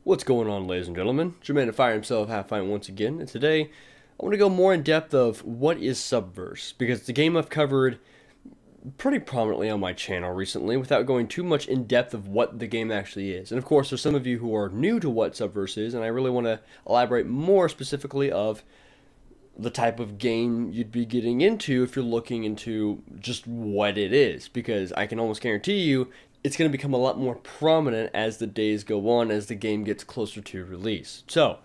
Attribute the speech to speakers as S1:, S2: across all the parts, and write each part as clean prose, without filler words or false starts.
S1: What's going on, ladies and gentlemen? Jermaine the Fire himself, Halfpint once again, and today I want to go more in depth of what is Subverse, because it's a game I've covered pretty prominently on my channel recently without going too much in depth of what the game actually is. And of course, there's some of you who are new to what Subverse is, and I really want to elaborate more specifically of the type of game you'd be getting into if you're looking into just what it is, because I can almost guarantee you it's going to become a lot more prominent as the days go on, as the game gets closer to release. So,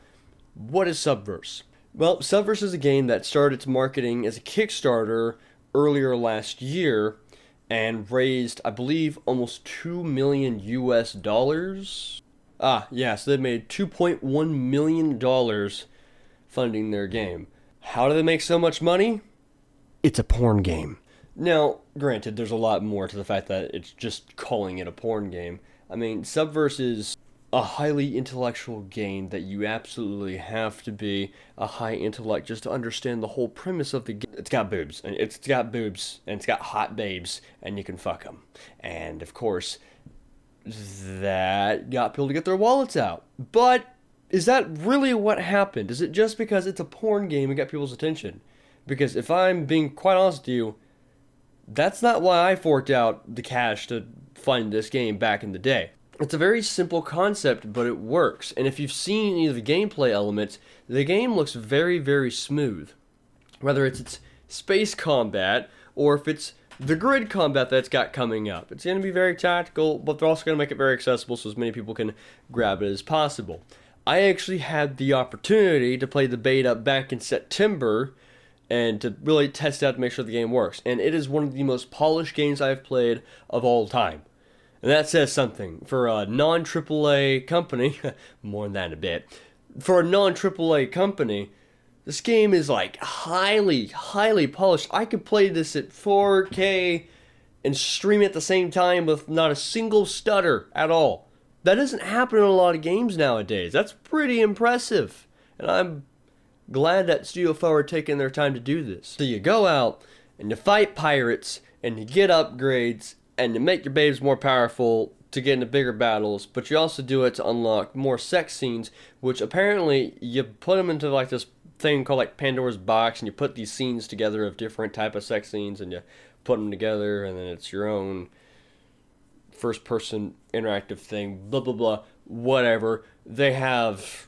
S1: what is Subverse? Well, Subverse is a game that started its marketing as a Kickstarter earlier last year and raised, I believe, almost $2 million US dollars. So they made $2.1 million funding their game. How do they make so much money? It's a porn game. Now, granted, there's a lot more to the fact that it's just calling it a porn game. I mean, Subverse is a highly intellectual game that you absolutely have to be a high intellect just to understand the whole premise of the game. It's got boobs, and it's got hot babes, and you can fuck them. And, of course, that got people to get their wallets out. But is that really what happened? Is it just because it's a porn game and got people's attention? Because if I'm being quite honest with you, that's not why I forked out the cash to fund this game back in the day. It's a very simple concept, but it works. And if you've seen any of the gameplay elements, the game looks very, very smooth. Whether it's its space combat, or if it's the grid combat that's got coming up. It's going to be very tactical, but they're also going to make it very accessible so as many people can grab it as possible. I actually had the opportunity to play the beta back in September, and to really test out to make sure the game works. And it is one of the most polished games I've played of all time. And that says something. For a non-AAA company, more than that in a bit, for a non-AAA company, this game is like highly, highly polished. I could play this at 4K and stream it at the same time with not a single stutter at all. That doesn't happen in a lot of games nowadays. That's pretty impressive. And I'm glad that Studio 4 are taking their time to do this. So you go out and you fight pirates and you get upgrades and you make your babes more powerful to get into bigger battles, but you also do it to unlock more sex scenes, which apparently you put them into like this thing called like Pandora's box, and you put these scenes together of different type of sex scenes and you put them together, and then it's your own first person interactive thing, blah blah blah, whatever. They have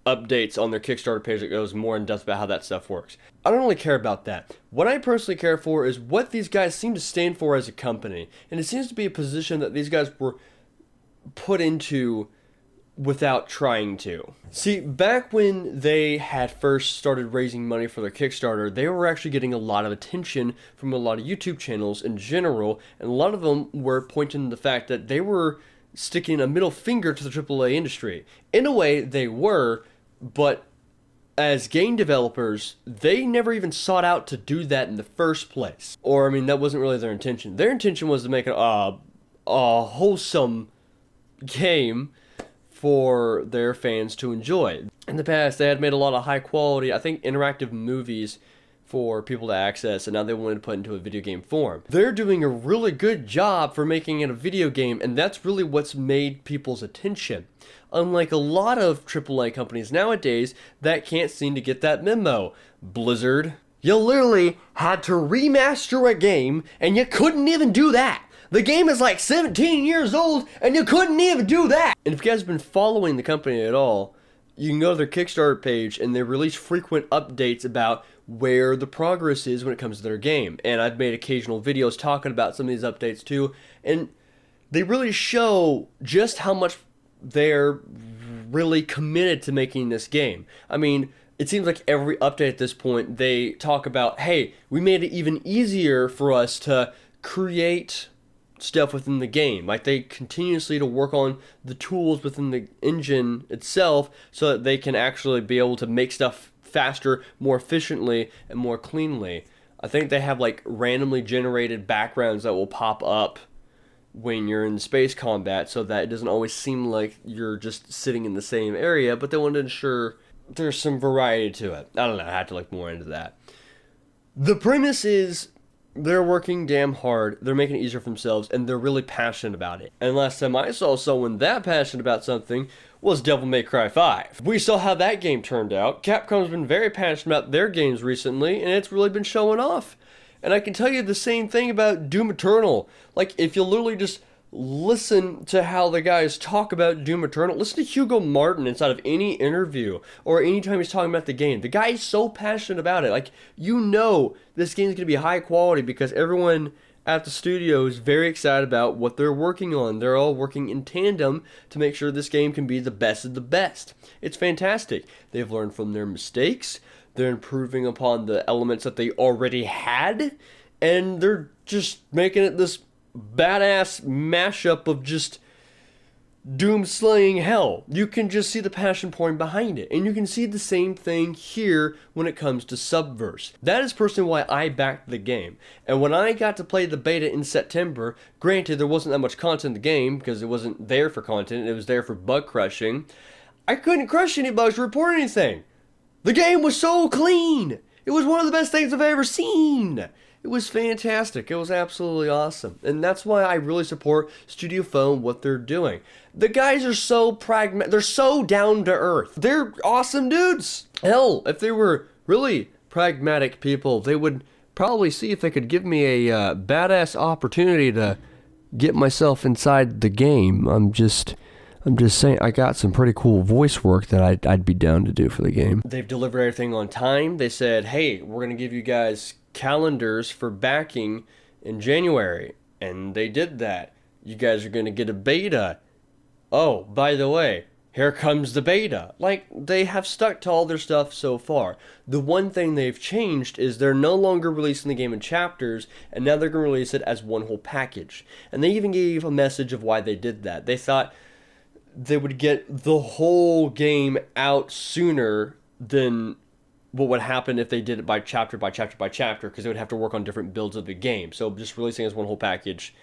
S1: updates on their Kickstarter page that goes more in depth about how that stuff works. I don't really care about that. What I personally care for is what these guys seem to stand for as a company. And it seems to be a position that these guys were put into without trying to. See, back when they had first started raising money for their Kickstarter, they were actually getting a lot of attention from a lot of YouTube channels in general, and a lot of them were pointing to the fact that they were sticking a middle finger to the AAA industry. In a way, they were, but as game developers, they never even sought out to do that in the first place. Or, I mean, that wasn't really their intention. Their intention was to make a wholesome game for their fans to enjoy. In the past, they had made a lot of high quality, I think, interactive movies for people to access, and now they wanted to put into a video game form. They're doing a really good job for making it a video game, and that's really what's made people's attention. Unlike a lot of AAA companies nowadays that can't seem to get that memo. Blizzard, you literally had to remaster a game, and you couldn't even do that. The game is like 17 years old, and you couldn't even do that. And if you guys have been following the company at all, you can go to their Kickstarter page, and they release frequent updates about where the progress is when it comes to their game. And I've made occasional videos talking about some of these updates too, and they really show just how much they're really committed to making this game. I mean, it seems like every update at this point, they talk about, hey, we made it even easier for us to create stuff within the game. Like, they continuously to work on the tools within the engine itself so that they can actually be able to make stuff faster, more efficiently, and more cleanly. I think they have like randomly generated backgrounds that will pop up when you're in space combat so that it doesn't always seem like you're just sitting in the same area, but they want to ensure there's some variety to it. I don't know, I have to look more into that. The premise is they're working damn hard, they're making it easier for themselves, and they're really passionate about it. And last time I saw someone that passionate about something was Devil May Cry 5. We saw how that game turned out. Capcom's been very passionate about their games recently, and it's really been showing off. And I can tell you the same thing about Doom Eternal. Like, if you literally just listen to how the guys talk about Doom Eternal, listen to Hugo Martin inside of any interview or anytime he's talking about the game. The guy is so passionate about it. Like, you know this game's going to be high quality because everyone at the studio is very excited about what they're working on. They're all working in tandem to make sure this game can be the best of the best. It's fantastic. They've learned from their mistakes. They're improving upon the elements that they already had. And they're just making it this badass mashup of just doom slaying hell. You can just see the passion pouring behind it. And you can see the same thing here when it comes to Subverse. That is personally why I backed the game. And when I got to play the beta in September, granted there wasn't that much content in the game because it wasn't there for content, it was there for bug crushing. I couldn't crush any bugs or report anything. The game was so clean. It was one of the best things I've ever seen. It was fantastic. It was absolutely awesome. And that's why I really support Studio Phone, what they're doing. The guys are so pragmatic. They're so down to earth. They're awesome dudes. Hell, if they were really pragmatic people, they would probably see if they could give me a badass opportunity to get myself inside the game. I'm just saying, I got some pretty cool voice work that I'd be down to do for the game. They've delivered everything on time. They said, hey, we're going to give you guys calendars for backing in January. And they did that. You guys are going to get a beta. Oh, by the way, here comes the beta. Like, they have stuck to all their stuff so far. The one thing they've changed is they're no longer releasing the game in chapters, and now they're going to release it as one whole package. And they even gave a message of why they did that. They thought they would get the whole game out sooner than what would happen if they did it by chapter by chapter by chapter, because they would have to work on different builds of the game. So just releasing as one whole package,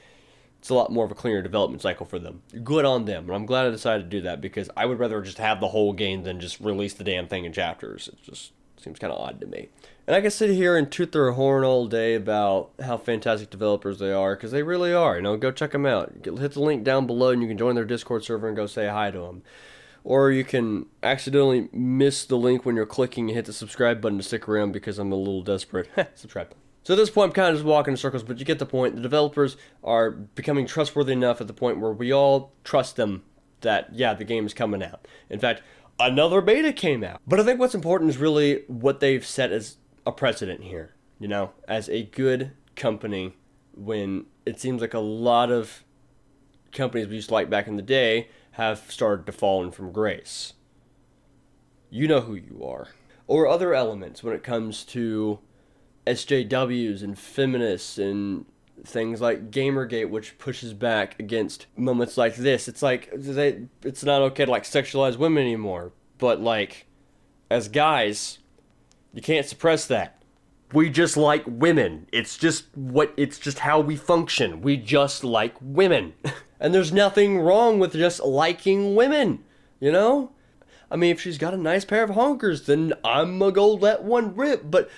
S1: it's a lot more of a cleaner development cycle for them. Good on them, and I'm glad I decided to do that, because I would rather just have the whole game than just release the damn thing in chapters. It just seems kind of odd to me. And I can sit here and toot their horn all day about how fantastic developers they are, because they really are. You know, go check them out. Hit the link down below, and you can join their Discord server and go say hi to them. Or you can accidentally miss the link when you're clicking and hit the subscribe button to stick around because I'm a little desperate. Subscribe. So at this point, I'm kind of just walking in circles, but you get the point. The developers are becoming trustworthy enough at the point where we all trust them that, yeah, the game is coming out. In fact, another beta came out. But I think what's important is really what they've set as a precedent here, you know, as a good company, when it seems like a lot of companies we used to like back in the day have started to fall from grace. You know who you are. Or other elements when it comes to SJWs and feminists and things like Gamergate, which pushes back against moments like this. It's like, it's not okay to like sexualize women anymore. But like, as guys, you can't suppress that. We just like women. It's just how we function. We just like women. And there's nothing wrong with just liking women, you know? I mean, if she's got a nice pair of honkers, then I'm gonna go let one rip. But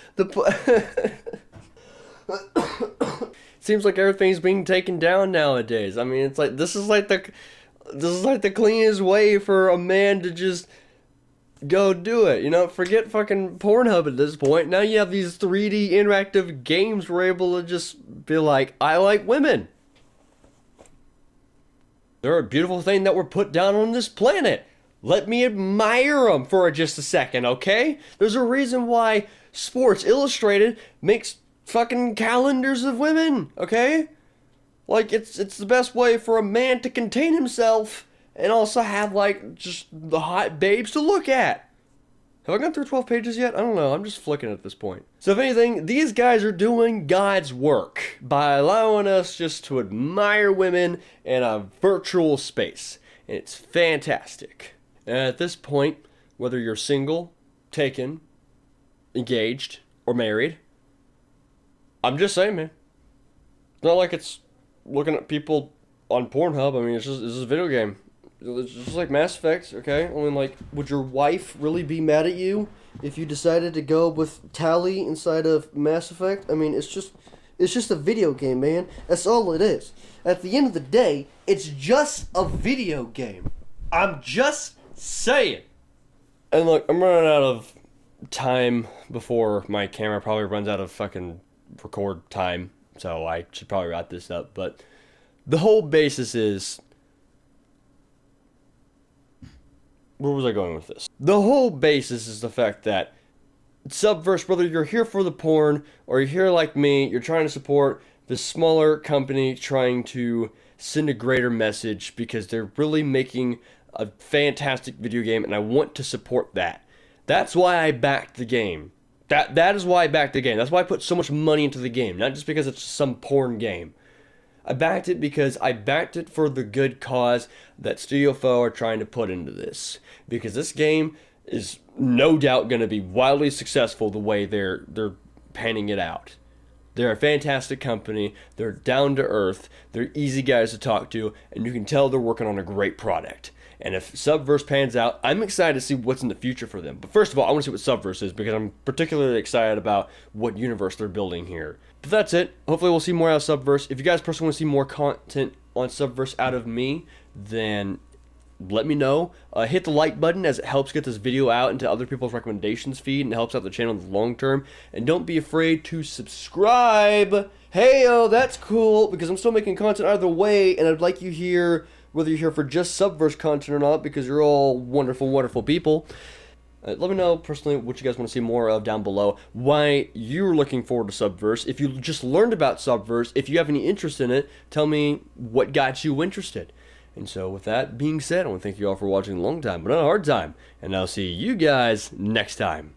S1: seems like everything's being taken down nowadays. I mean, it's like this is like the cleanest way for a man to just go do it, you know? Forget fucking Pornhub at this point. Now you have these 3D interactive games where we're able to just be like, I like women. They're a beautiful thing that were put down on this planet. Let me admire them for just a second, okay? There's a reason why Sports Illustrated makes fucking calendars of women, okay? Like, it's the best way for a man to contain himself and also have, like, just the hot babes to look at. Have I gone through 12 pages yet? I don't know. I'm just flicking at this point. So if anything, these guys are doing God's work by allowing us just to admire women in a virtual space. And it's fantastic. And at this point, whether you're single, taken, engaged, or married, I'm just saying, man. It's not like it's looking at people on Pornhub. I mean, it's just a video game. It's just like Mass Effect, okay? I mean, like, would your wife really be mad at you if you decided to go with Tally inside of Mass Effect? I mean, it's just a video game, man. That's all it is. At the end of the day, it's just a video game. I'm just Say it! And look, I'm running out of time before my camera probably runs out of fucking record time, so I should probably wrap this up. But the whole basis is, where was I going with this? The whole basis is the fact that Subverse, whether you're here for the porn or you're here like me, you're trying to support the smaller company trying to send a greater message because they're really making a fantastic video game, and I want to support that. That's why I backed the game. That is why I backed the game. That's why I put so much money into the game, not just because it's some porn game. I backed it because I backed it for the good cause that Studio Foe are trying to put into this. Because this game is no doubt going to be wildly successful the way they're panning it out. They're a fantastic company. They're down to earth. They're easy guys to talk to, and you can tell they're working on a great product. And if Subverse pans out, I'm excited to see what's in the future for them. But first of all, I want to see what Subverse is because I'm particularly excited about what universe they're building here. But that's it. Hopefully we'll see more out of Subverse. If you guys personally want to see more content on Subverse out of me, then let me know. Hit the like button as it helps get this video out into other people's recommendations feed and helps out the channel in the long term. And don't be afraid to subscribe. Hey, that's cool because I'm still making content either way, and I'd like you here, whether you're here for just Subverse content or not, because you're all wonderful, wonderful people. Let me know personally what you guys want to see more of down below, why you're looking forward to Subverse. If you just learned about Subverse, if you have any interest in it, tell me what got you interested. And so with that being said, I want to thank you all for watching a long time, but not a hard time. And I'll see you guys next time.